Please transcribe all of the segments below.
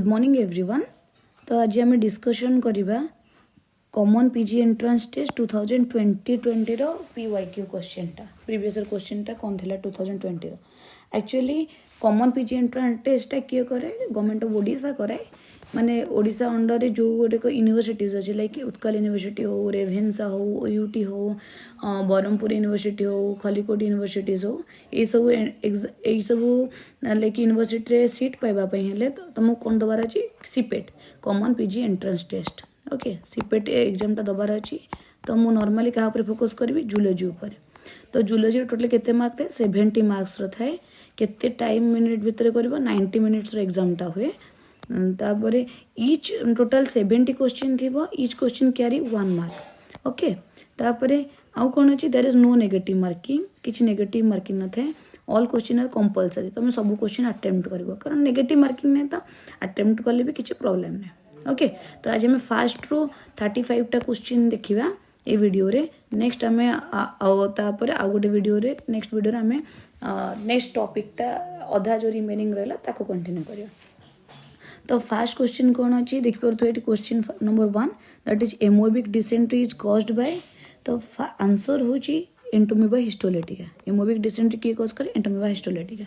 Morning everyone. तो आज आम डिस्कशन करवा कॉमन पीजी एंट्रांस टेस्ट 2020 रो पीवाईक्यू क्वेश्चन टा प्रीवियस क्वेश्चन टा कौन थिला 2020 रो actually common PG entrance test टा किए करे गवर्नमेंट ऑफ ओडिशा करे माने ओडिशा अंडर रे जो गोटे यूनिवर्सिटीज अच्छे लाइक उत्कल यूनिवर्सिटी हो रेभेन्सा हो ओयूटी हो ब्रह्मपुर यूनिवर्सिटी हो खलिकोट यूनिवर्सिटीज हो ये सब लाइक यूनिवर्सिटी रे सीट पाइबापी हेले तुमको कौन दबार अच्छी CPET common PG entrance test okay CPET exam टा दबार अच्छी तो मुझे नॉर्मली क्या फोकस करी जूलोजी उपर तो जूलोजी टोटल केते मार्क थे 70 मार्क्स थाए केते टाइम मिनिट भितर कर 90 मिनिट्स एग्जाम टा हुए तापरे ईच टोटल 70 क्वेश्चन थी each question carry 1 mark okay तापरे आउ कौन अच्छी there is no negative marking किसी नेगेटिव मार्किंग न थे ऑल क्वेश्चन आर कंपलसरी तुम सब क्वेश्चन अटेम्प्ट कर कारण नेगेटिव मार्किंग नहीं तो अटेम्प्ट कले भी किसी प्रॉब्लम नहीं ओके तो आज हमें फास्ट रू 35 टा क्वेश्चन देखा ये वीडियो रे नेक्स्ट आम तापर आउ गोटे वीडियो रे नेक्स्ट वीडियो आम नेक्स्ट टॉपिक टा अधा जो रिमेनिंग रहा ताको कंटिन्यू करिया। तो फास्ट क्वेश्चन कौन अच्छी देखिए question number 1 that is amoebic dysentery is caused by तो आंसर हूँ एंटोमीबा हिस्टोलेटिका एमोबिक डिसेंट्री किए कॉज करे एंटोमीबा हिस्टोलेटिका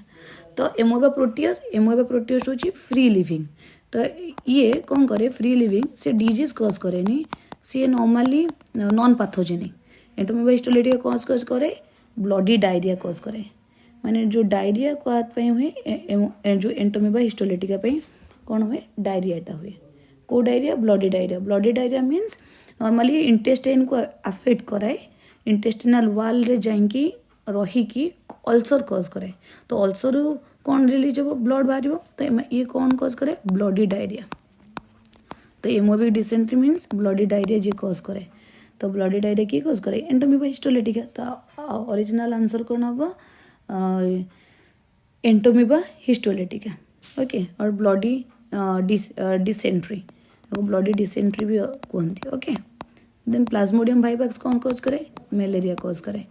तो एमोबा प्रोटियस हूँ फ्री लिविंग तो ये कौन करे फ्री लिविंग से डिजीज कॉज करे सी normally non pathogenic Entamoeba histolytica cause करे ब्लडी डायरिया कॉज करे माने जो डायरिया कहते हुए जो एंटोमीबा हिस्टोलेटिका कौन हुए डायरियाटा हुए को diarrhoea bloody diarrhoea means normally intestine को अफेक्ट कराए इंटेस्टिनल वाल रे जाइकी रहीकि अल्सर कॉज कराए तो अल्सर कौन रिलीज हो ब्लड बाहर तो ये कौन कॉज करे ब्लडी डायरिया तो amoebic dysentery means bloody diarrhoea जी कॉज करे तो ब्लडी डायरिया किए कॉज करे एंटोमीबा हिस्टोलेटिका तो ओरिजिनल आंसर कौन हम एंटोमीबा हिस्टोलेटिका ओके और ब्लडी डिसेंट्री ब्लडी डिसेंट्री भी कहते ओके देन प्लाज्मोडियम वाइवाक्स कौन कॉज करे मलेरिया कॉज करे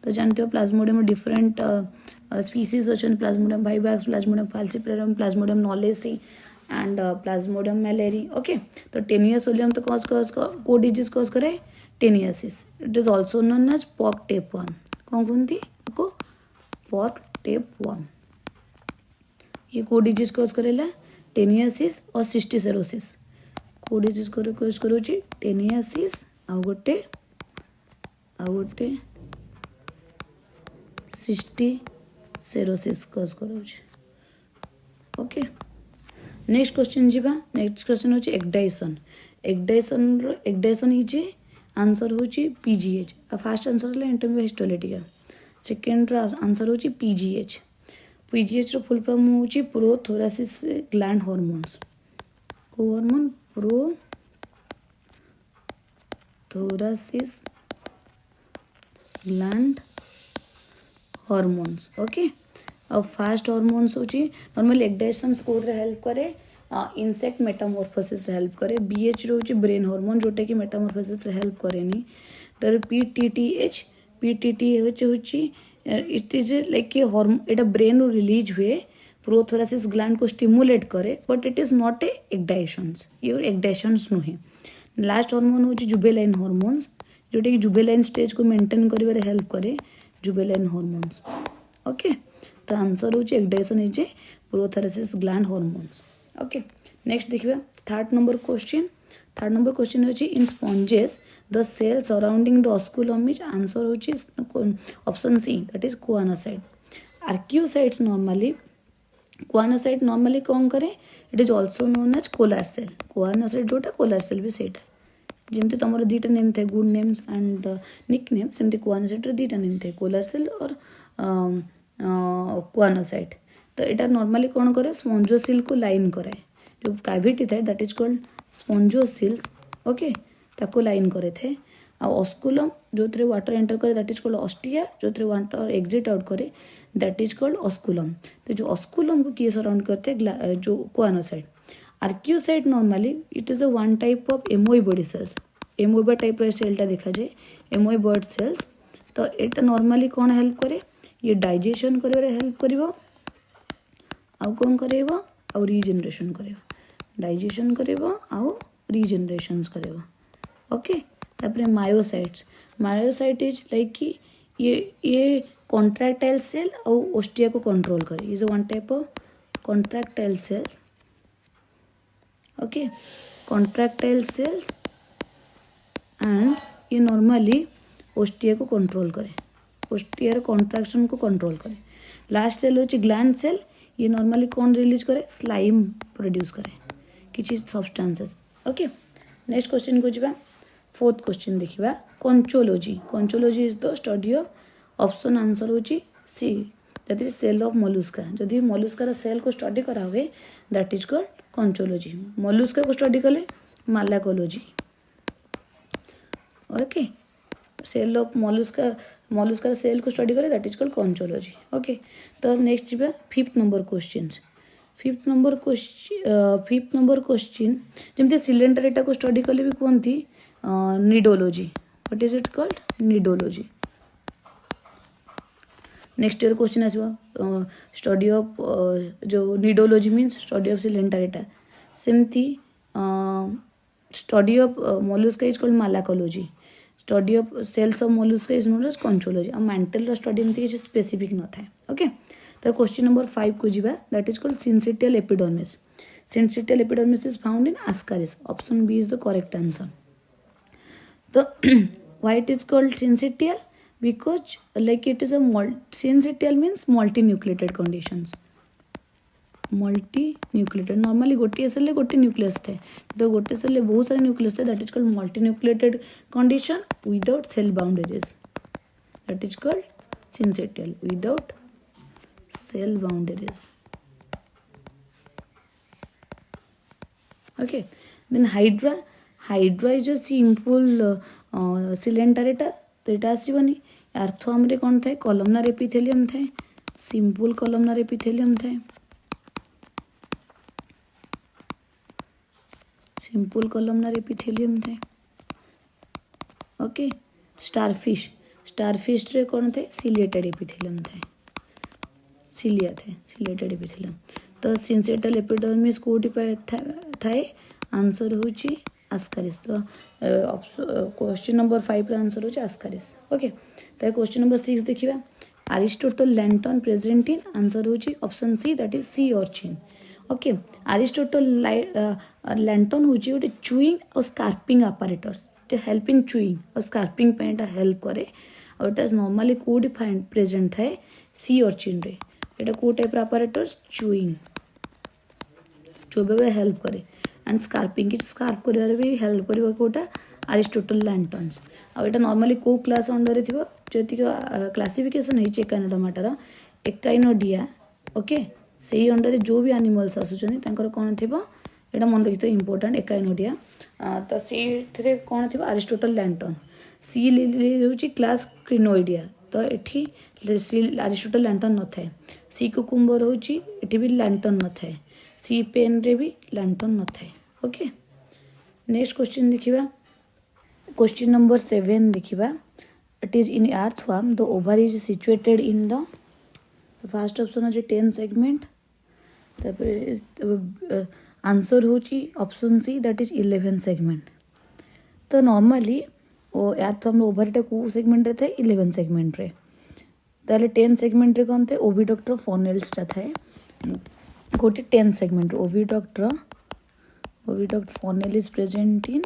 तो जानते हो प्लाज्मोडियम डिफरेंट स्पीसीज अच्छे Plasmodium vivax Plasmodium falciparum Plasmodium knowlesi and Plasmodium malariae okay तो टेनियासोलियम तो कॉज को डिजीज कॉज करे taeniasis it is also known as pork tapeworm कौन कहती को पॉक टेप वर्म ये को डिजीज कॉज करेला टेनियासिस और सिस्टिसेरोसिस को डिजीज कॉज करूची टेनियासिस आ गोटे सिस्टिसेरोसिस कॉज करूची ओके नेक्स्ट क्वेश्चन जीवा नेक्स्ट क्वेश्चन होची एक्डाइसन इज आंसर होची पीजीएच फास्ट आंसर है एंटोमीबा हिस्टोलेटिका सेकेंड आंसर होची पीजीएच पीजीएच रो फुल फॉर्म होची प्रोथोरासिस ग्लैंड हार्मोन्स को हार्मोन प्रोथोरासिस ग्लैंड हार्मोन्स ओके और फास्ट हार्मोन्स होची नॉर्मली एक्डाइसन स्कोर रे हेल्प करे इनसेक्ट मेटामॉर्फोसिस रे हेल्प करे बीएच रो होची ब्रेन हार्मोन जोटा कि मेटामॉर्फोसिस रे हेल्प करेनी तर पीटीटी होची इट इज लाइक ये हार्मोन एटा ब्रेन रो रिलीज हुए प्रोथोरासिस ग्लैंड को स्टिमुलेट करे but it is not a ecdysones ये एक्डाइशंस नुहे लास्ट हार्मोन होची जुबेलाइन हार्मोन्स जोटा कि जुबेलाइन स्टेज को मेंटेन करिवारे हेल्प करे जुबेलाइन हार्मोन्स ओके तो आंसर होची ecdysone is a prothoracic gland hormones okay next देखिबा थर्ड नंबर क्वेश्चन होची in sponges the cell surrounding the osculum is answer होची option C that is choanocyte archaeocytes normally कौन करे it is also known as collar cell choanocyte जोटा collar cell भी सेटा जमती तुम दीटा नेम थे good names and nick name सेमती कोआनोसाइट दीटा नेम थे कोलार सेल और कोआनोसाइट तो यहाँ नॉर्मली कौन करे स्पॉन्जोसिल को लाइन कराए जो कैविटी थाए that is called spongocoels okay ताको लाइन करे थे आ ऑस्कुलम जो थे वाटर एंटर करे दैट इज कॉल्ड ऑस्टिया जो थे वाटर एग्जिट आउट करे दैट इज कॉल्ड ऑस्कुलम तो जो ऑस्कुलम को किए सराउंड करते हैं जो choanocyte archaeocyte normally it is a one type of amoeboid cells amoeba type सेलटा देखा जाए एमोइबॉड सेल्स तो यहाँ नॉर्मली कौन हेल्प करे ये डाइजेशन कर हेल्प कर कौन कर रिजेनरेशन कर डाइजेशन करेबो आउ रीजनरेशंस करेबो ओके तापर मायोसाइट इज लाइक कि ये कॉन्ट्रैक्टाइल सेल और ओस्टिया को कंट्रोल करे is one type of contractile cell okay contractile cells and ये नॉर्मली ओस्टिया को कंट्रोल करे ओस्टियर कॉन्ट्रैक्शन को कंट्रोल करे लास्ट सेल होची ग्लैंड सेल ये नॉर्मली कौन रिलीज करे स्लाइम प्रोड्यूस करे किसी सब्सटेंसेस ओके नेक्स्ट क्वेश्चन को जिबा फोर्थ क्वेश्चन देखिबा conchology is the study of option answer होची C that is shell of mollusca जदि मोलुस्का सेल को स्टडी करा हुए that is called conchology mollusca को स्टडी कले malacology okay shell of mollusca shell को स्टडी करे that is called conchology okay तो नेक्स्ट जिबा फिफ्थ नंबर क्वेश्चन जमते सिलेंडर को स्टडी कले भी कहती nidology what is it called nidology next year question आसो स्टडी ऑफ जो nidology means study of cylinder सेमती study of mollusca is called malacology study of shells of mollusca is known as conchology और mantle study एमती किसी specific न था okay तो question number 5 को जीवा that is called syncytial epidermis is found in ascaris option B is the correct answer तो why it is called syncytial because like it is syncytial means multinucleated conditions multinucleated normally गोटे cell गोटे nucleus थे तो गोटे cell बहुत सारे nucleus थे that is called multinucleated condition without cell boundaries that is called syncytial without cell boundaries okay then hydra is a simple cylinder तो यहाँ आसबनी आर्थोआम रे कौन थाए कॉलमनार एपिथेलियम थाए सिंपल कॉलमनार एपिथेलियम थाए ओके स्टारफिश रे कौन थे सिलिएटेड एपिथेलियम थाए सिलिएटेड एपिथेलियम तो सिंसिटियल एपिडर्मिस कोटी थाए आंसर होची आस्कारिस तो क्वेश्चन नंबर 5 आंसर होची आस्कारिस ओके तो क्वेश्चन नंबर 6 देखिबा Aristotle lantern present in answer होची option C that is sea urchin okay Aristotle lantern होची गोटे चुईंग और स्कार्पिंग अपैरेटस जो हेल्प इन चुईंग और स्कार्पिंग पे हेल्प करे और इट नॉर्मली कोडी फाइंड प्रेजेंट थाए सी ऑर्चिन रे एटा को टाइप अपैरेटस चुईंग चोबे हेल्प करे एंड स्कार्पिंग की स्कार्प कर भी हेल्प कर कोटा अरिस्टोटल लैंटन्स आ एटा नॉर्मली को क्लास अंडर थिबो जति क्लासिफिकेशन होई एकाइनोडर्माटार एकाइनोडिया ओके सेही अंडर जो भी एनिमल्स आसुचनी तांकर कोन थिबो एटा मन रखितो इंपोर्टेंट एकाइनोडिया तो से कौन थी अरिस्टोटल लैंटन सी होची क्लास क्रिनोइडिया तो एठी अरिस्टोटल लैंटन न थाए सी कुकुम्बर होची एठी भी लैंटन न थाए सी पेन रे भी लैंटन न थाए ओके नेक्स्ट क्वेश्चन देखिबा क्वेश्चन नंबर 7 देखिबा it is in earthworm the over is situated in the first option होची 10 सेगमेंट तापर आंसर होची option C that is 11 segment तो नॉर्मली ओ अर्थवर्म ओवरटा को सेगमेंट रे थाए 11 सेगमेंट रे ताले 10 सेगमेंट रे कोन थे ओविडक्ट फनेल्स ता थाए गोटे 10 segment oviduct funnel is present in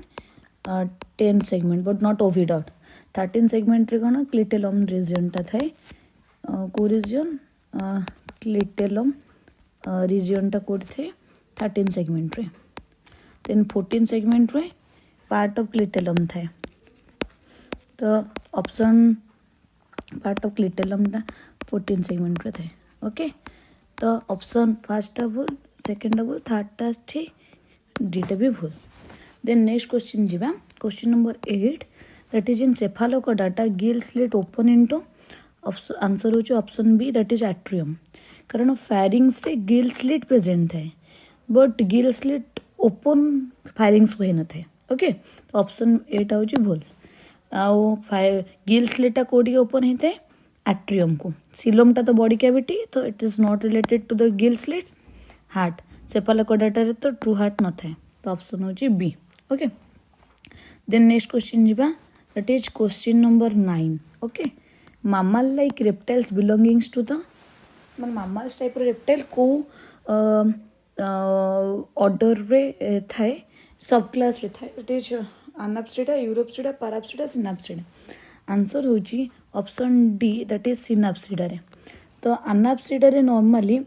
10 segment but not oviduct 13 segment रे कोन क्लिटेलम रीजन ता थाए को रीजन क्लिटेलम रीजन ता कोड थे 13 सेगमेंट रे देन 14 सेगमेंट रे पार्ट ऑफ क्लिटेलम थाए तो ऑप्शन पार्ट ऑफ क्लिटेलम ता 14 सेगमेंट रे थे ओके तो ऑप्शन फर्स्ट भूल सेकेंड भूल थर्डटा ठीक डीटा भी भूल देन नेक्स्ट क्वेश्चन जीवा question number 8 that is in cephalopoda gill slit open into answer होची option B that is atrium कारण फायरिंग्स रे गिल स्लिट प्रेजेंट है but gill slit open pharynx होई न थे ओके तो ऑप्शन 8 होची भूल आउ गिल स्लिटा कोडी ओपन होते एट्रियम को सिलोम टा तो बॉडी कैविटी तो it is not related to the gill slit heart cephalochordata रे तो ट्रू हार्ट न थाए तो ऑप्शन होची B okay then next question जीवा that is question number 9 okay mammal like reptiles belongings to the ମାନେ mammals ଟାଇପ୍ର ରେପ୍ଟାଇଲ୍ କେଉଁ ଅର୍ଡ଼ରରେ ଥାଏ ସବ୍ କ୍ଲାସ୍ରେ ଥାଏ it is anapsida euryapsida parapsida synapsida answer ହେଉଛି ଅପସନ୍ ଡି ଦ୍ୟାଟ୍ ଇଜ୍ ସିନାପ୍ସିଡାରେ ତ ଆନାପ୍ସିଡାରେ ନର୍ମାଲି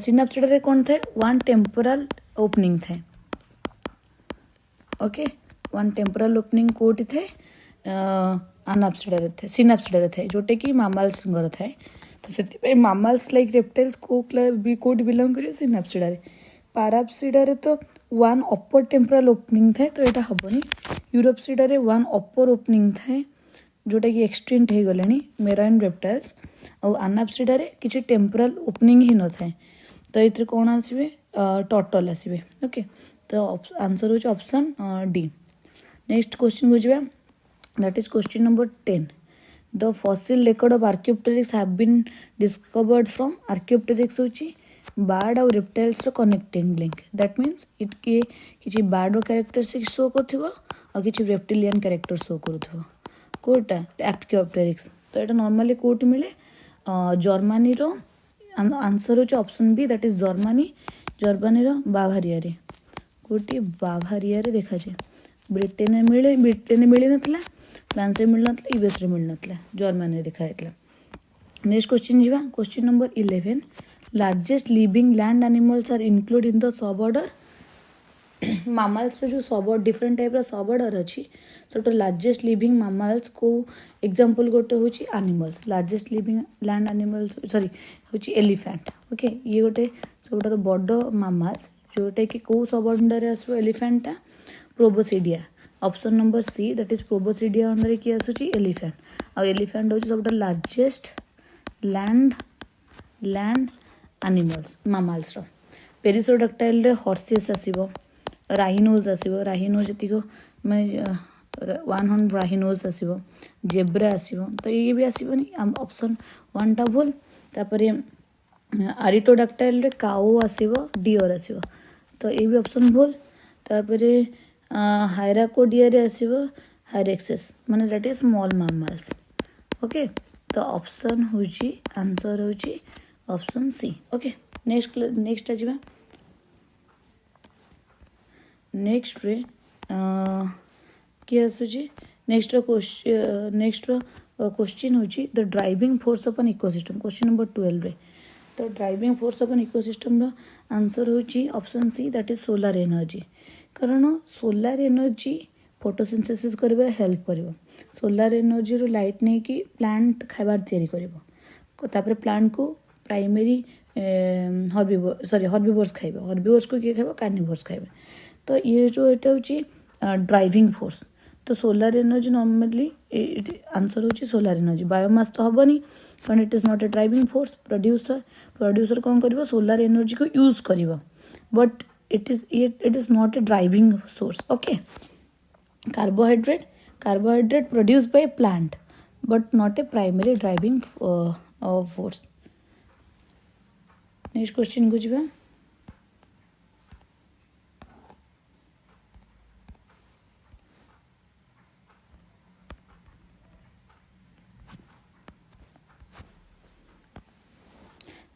ସିନାପ୍ସିଡାରେ କ'ଣ ଥାଏ ୱାନ୍ ଟେମ୍ପୋରାଲ୍ ଓପନିଂ ଥାଏ ओके वन टेम्पोराल ओपनिंग कोटी थे अनाप्सिडारे थे सिनाप्सिडारे थे जोटे कि मामाल्स थाए तो से मामाल्स लाइक रेप्टाइल्स कोटी बिलोंग करें सिनाप्सिडारे पाराप्सिडारे तो वन अपर टेम्पोराल ओपनिंग थाए तो यहाँ हेनी यूरोप्सिडारे वन अपर ओपनिंग थाए जोटा कि एक्सटिंक्ट हो गले मेराइन रेप्टाइल्स और अनाप्सिडारे किसी टेम्पोराल ओपनिंग ही न थाए तो ये कौन आसवे टर्टल आसवे ओके तो आंसर हो ऑप्शन डी नेक्स्ट क्वेश्चन बुझा that is question number 10 the fossil record of archaeopteryx have been discovered from archaeopteryx होची बार्ड और रेप्टाइल्स रो connecting link that means it के किसी बार्ड रो कैरेक्टरिस्टिक शो करथिबो और किसी रेप्टिलियन कैरेक्टर शो करथिबो कोटा आर्कियोप्टेरिक्स तो এটা नॉर्मली कोट मिले जर्मनी रो आंसर हो option B that is Germany रो बावारिया रे गोटे बावारिया रे देखा जाए ब्रिटेन मिल ना फ्रांस मिल ना यूएस मिल ना जर्मनी देखा जाता नेक्स्ट क्वेश्चन जी question number 11 largest living land animals are include in the sub order mammals जो सब डिफरेंट टाइप सब ऑर्डर अच्छी सब लार्जेस्ट लिविंग मामल्स को एग्जांपल गोटे हूँ animals largest living land animals sorry हूँ एलिफेंट ओके ये गोटे सब बड़ मामल्स जोटा कि कौ सब अंडर आसो एलिफेंटा proboscidea option number C that is proboscidea under किए आसूची एलिफेंट आ एलिफेंट हूँ सब largest land animals mammals perissodactyl horses आसो राइनोज आसो राइनोज जी मैं 100 राइनोज आसो जेब्रा आसो तो ये भी आसोनी ऑप्शन 1 टा भूल तापर आरिटोडाक्टाइल काओ आसो डियर आसो तो ये भी ऑप्शन भूल तापर हायराकोडिया रे आसो हायरेक्सेस माने that is small mammals okay तो ऑप्शन होची आंसर होची ऑप्शन सी ओके नेक्स्ट आजिबा नेक्स्ट रे किए आसुची नेक्स्ट क्वेश्चन होची the driving force of an ecosystem question number 12 रे तो driving force of an ecosystem रो आंसर होची option C that is solar energy कारण सोलर एनर्जी फोटोसिंथेसिस करबा हेल्प करिवो सोलर एनर्जी रो लाइट नै कि प्लांट खाइबार तैयारी करिवो तापर प्लांट को प्राइमरी हर्बिवोर्स खाइबो हर्बिवोर्स को किए खाइबो कार्निवोर्स खाइबो तो ये जो एटा होची ड्राइविंग फोर्स तो सोलर एनर्जी नॉर्मली आंसर होची सोलर एनर्जी बायोमास तो हबनी कारण it is not a driving force producer कौन करिवो सोलर एनर्जी को यूज करिवो but it is not a driving source okay carbohydrate produce by plant but not a primary driving force next question को जीवा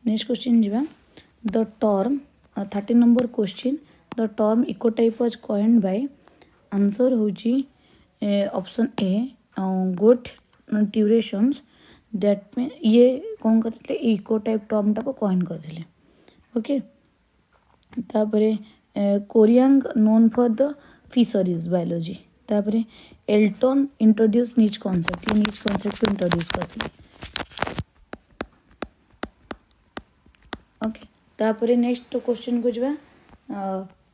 next question जीवा the term 13 number question the term ecotype was coined by answer होची option A Gote Turesson that में ये कौन करते ecotype term टाको coin करते ओके तापरे कोरियांग known for the fisheries biology तापरे एल्टन इंट्रोड्यूस नीच कॉन्सेप्ट को इंट्रोड्यूस करते ओके तापरे नेक्स्ट क्वेश्चन को जबा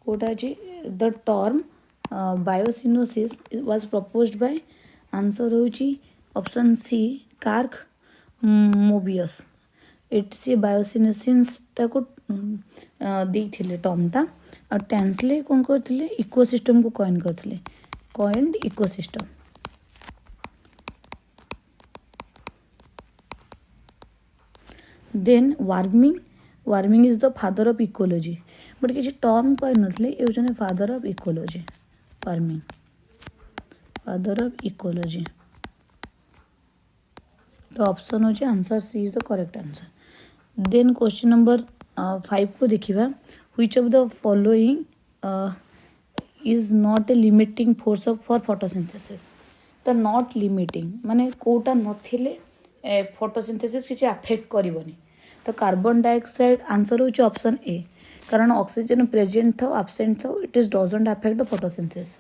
कोटा जी the term biocoenosis was proposed by answer होची option C Karl Mobius it से बायोसिनोसिस टाको देइथिले टर्मटा और टेंसले कौन करथिले इकोसिस्टम को कॉइन करथिले coined ecosystem then Warming is the father of ecology but किसी टर्म कही ये होने father of ecology farming father of ecology तो ऑप्शन हो answer C is the correct answer then question number 5 को देखिबा which of the following is not a limiting force of for photosynthesis तो not limiting माने कोटा नथिले photosynthesis किसी affect करबनी तो कार्बन डाइऑक्साइड आंसर हो ऑप्शन ए कारण ऑक्सीजन प्रेजेंट था एब्सेंट था it is doesn't affect the photosynthesis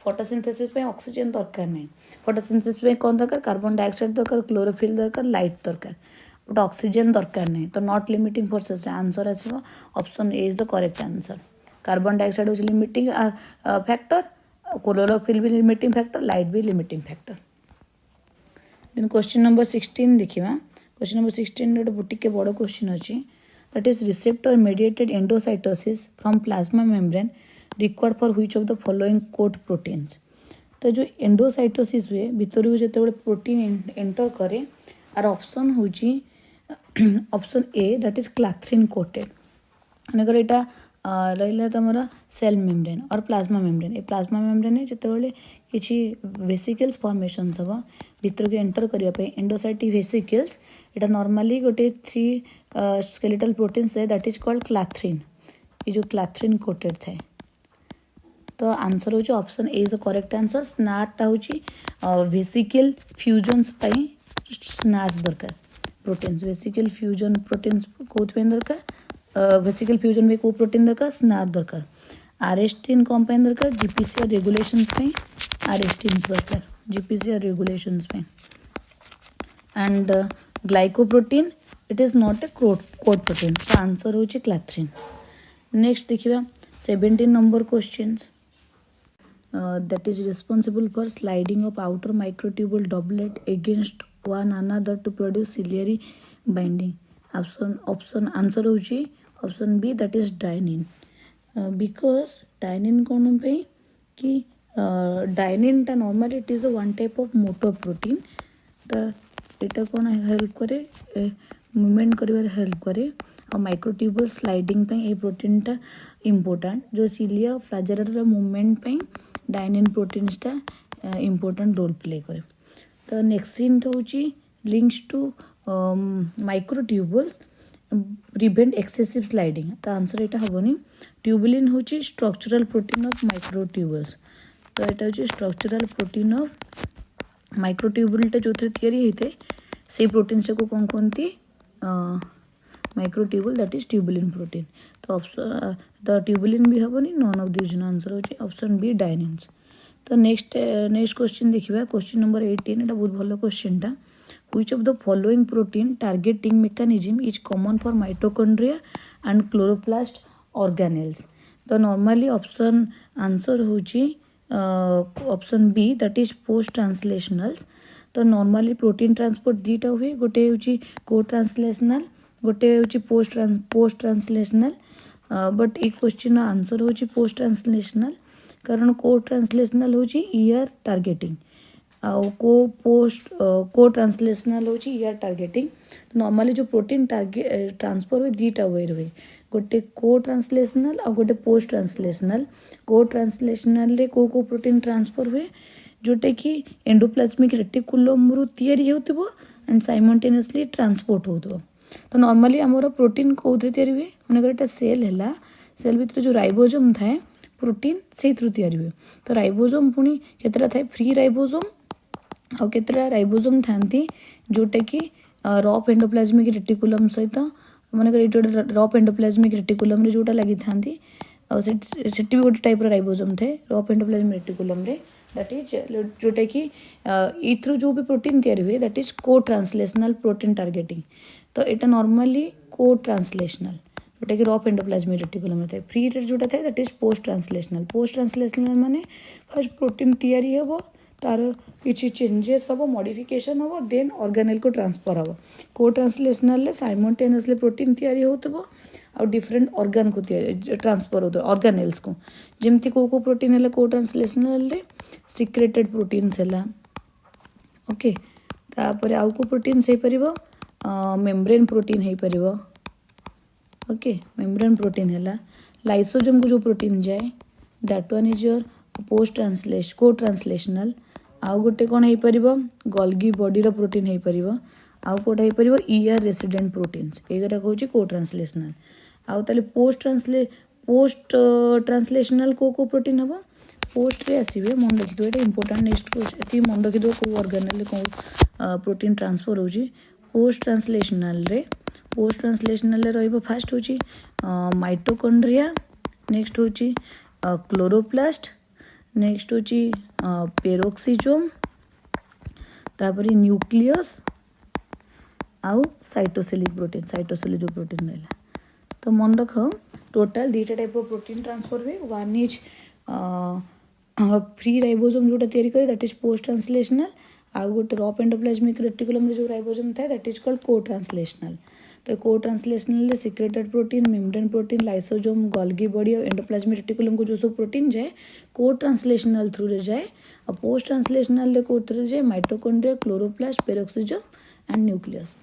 photosynthesis पे ऑक्सीजन दरकार नहीं फोटोसिंथेसिस पे कौन दरकार कार्बन डाइऑक्साइड दरकार क्लोरोफिल दरकार लाइट दरकार बट ऑक्सीजन दरकार नहीं तो नॉट लिमिटिंग फोर्सेस आंसर आसो option A is the correct answer carbon dioxide is limiting factor chlorophyll भी लिमिटिंग फैक्टर लाइट भी limiting factor then question number 16 देखिबा क्वेश्चन नंबर 16 गोटे बुटिके बड़ क्वेश्चन अच्छी that is receptor mediated endocytosis from plasma membrane required for which of the following coat proteins तो जो endocytosis हुए भीतर जो प्रोटीन एंटर करे आर ऑप्शन हूँ option A that is clathrin coated अगर यहाँ रहा तुम सेल मेम्ब्रेन और plasma membrane a plasma membrane जिते किसी वेसिकल्स फॉर्मेशंस हम भीतर को एंटर करने एंडोसाइटिक वेसिकल्स यहाँ नॉर्मली गोटे 3 skeletal proteins that is called clathrin ये जो क्लाथ्रिन कोटेड थाए तो आंसर हो option A the correct answer स्नार्टा हूँ वेसिकल फ्यूजन्स स्नार्स दरकार प्रोटीन्स वेसिकल फ्यूजन प्रोटीन्स कौन दरकार वेसिकल फ्यूजन में कौ प्रोटीन दरकार स्नार दरकार आरेस्टिन कौन पे दरकार जीपीसीआर रेगुलेशंस पे आरेस्टिन दरकार जीपीसीआर रेगुलेशंस पे and glycoprotein it is not A code protein तो आंसर हो क्लाथ्रिन नेक्स्ट देखिए 17 number questions that is responsible for sliding of outer microtubule doublet against one another to produce ciliary binding option answer होची option B that is dynein because dynein कौन पे कि dynein टा normally it is a one type of motor protein तो एटा कौन help करे movement करिवार help करे और माइक्रोट्यूबुल स्लाइडिंग पे ए प्रोटीन टा इम्पोर्टेंट जो सिलिया फ्लाजेलर मूवमेंट पे डायनिन प्रोटीन्सटा इम्पोर्टेंट रोल प्ले करे तो नेक्स्ट थिंग होची links to microtubules prevent excessive sliding तो आंसर यहाँ हेनी ट्यूबुलिन होची स्ट्रक्चरल प्रोटीन ऑफ माइक्रोट्यूबुल्स तो यहाँ होची स्ट्रक्चरल प्रोटीन ऑफ माइक्रोट्यूबुलटा जो तैयारी होते से प्रोटीन्स को कौन कहती microtubule that is tubulin protein तो ऑप्शन द ट्यूबुलिन भी हेनी नॉन ऑफ दिस आंसर होची ऑप्शन बी डायनिन्स तो नेक्स्ट क्वेश्चन देखिए क्वेश्चन नंबर 18 এটা बहुत भल क्वेश्चनटा which of the following protein targeting mechanism is common for mitochondria and chloroplast organelles तो नॉर्मली ऑप्शन आंसर होची option B that is post translational तो नॉर्मली प्रोटीन ट्रांसपोर्ट दुईटा हुए गोटे हूँ को ट्रांसलेशनल गोटे हूँ पोस्ट ट्रांसलेशनल बट ये क्वेश्चन आंसर हूँ पोस्ट ट्रांसलेशनल कारण को ट्रांसलेशनल हूँ ईआर टार्गेटिंग को ट्रांसलेशनल हूँ ईआर टार्गेटिंग तो नॉर्मली जो प्रोटीन टार्गेट ट्रांसफर हुए दुईटा वे रहे गोटे को ट्रांसलेशनल और गोटे पोस्ट ट्रांसलेशनल को ट्रांसलेशनल रे को प्रोटीन ट्रांसफर हुए जोटा कि एंडोप्लाज्मिक रेटिकुलम रु तैयारी होतिबो एंड साइमल्टेनियसली ट्रांसपोर्ट होतिबो तो नॉर्मली आमर प्रोटीन कौन तैयारी हुए मन एटा सेल है सेल भितर जो राइबोसोम थाए प्रोटीन से तैयारी हुए तो राइबोसोम पुणी केतरा थाए फ्री राइबोसोम और केतरा राइबोसोम थांती जोटा कि रफ एंडोप्लाज्मिक रेटिकुलम सहित मन ये रफ एंडोप्लाज्मिक रेटिकुलम जोटा लगी था से भी गोटे टाइप राइबोसोम थे rough endoplasmic reticulum that is जोटा कि इथ्रु जो भी प्रोटीन तैयारी हुए दैट इज को ट्रांसलेशनल प्रोटीन टार्गेटिंग तो यहाँ नॉर्मली को ट्रांसलेशनल जोटा कि रफ एंडोप्लाज्मिक रेटिकुलम था फ्री जोटा था दैट इज पोस्ट ट्रांसलेशनल माने फर्स्ट प्रोटीन तैयारी हे तार किसी चेंजेस हम मॉडिफिकेशन हम देन ऑर्गेनेल को ट्रांसफर हम को ट्रांसलेशनल साइमल्टेनियसली प्रोटीन तैयारी होतबो और डिफरेंट ऑर्गन को ट्रांसफर होता ऑर्गेनेल्स को जमती को प्रोटीन है को ट्रांसलेशनल सिक्रेटेड प्रोटीन्स है ओके तापर आउ को प्रोटीन्स हो पार मेम्ब्रेन प्रोटीन हो पार ओके मेम्ब्रेन प्रोटीन है लाइसोजोम को जो प्रोटीन जाए that one is your post translation को ट्रांसलेशनल आउ गोटे कौन हो पार गल्गी बॉडीर प्रोटीन हो पार आउ कौटा हो पार ईआर रेसिडेंट प्रोटीन्स एगुरा हूँ को ट्रांसलेशनल आउ ताले पोस्ट ट्रांसलेशनल को प्रोटीन हम पोस्ट रे आसवे मन रखिए ये इंपोर्टाट नेक्स्ट ये मन रखिद कौ अर्गानल कौ प्रोटीन ट्रांसफर हो पोस्ट ट्रांसलेशनल रो फास्ट हूँ माइटोकॉन्ड्रिया नेक्स्ट हूँ क्लोरोप्लास्ट नेक्स्ट हूँ पेरोक्सीजोम तापर न्यूक्लियस आउ साइटोसेलिक जो प्रोटीन रहा तो मन रख टोटाल दुईटा टाइप ऑफ प्रोटीन ट्रांसफर हुए वन इज फ्री राइबोसोम जोटा तैयारी करे दैट इज पोस्ट ट्रांसलेशनल आउ गोटे रफ एंडोप्लाज्मिक रेटिकुलम जो राइबोसोम थाए दैट इज कॉल्ड को ट्रांसलेशनल तो को translational secreted protein membrane protein lysosome Golgi body और एंडोप्लाज्मिक रेटिकुलम को जो सब प्रोटीन जाए को ट्रांसलेशनल थ्रू रे जाए और पोस्ट ट्रांसलेशनल को थ्रू जाए माइटोकॉन्ड्रिया क्लोरोप्लास्ट पेरोक्सीजोम एंड न्यूक्लियस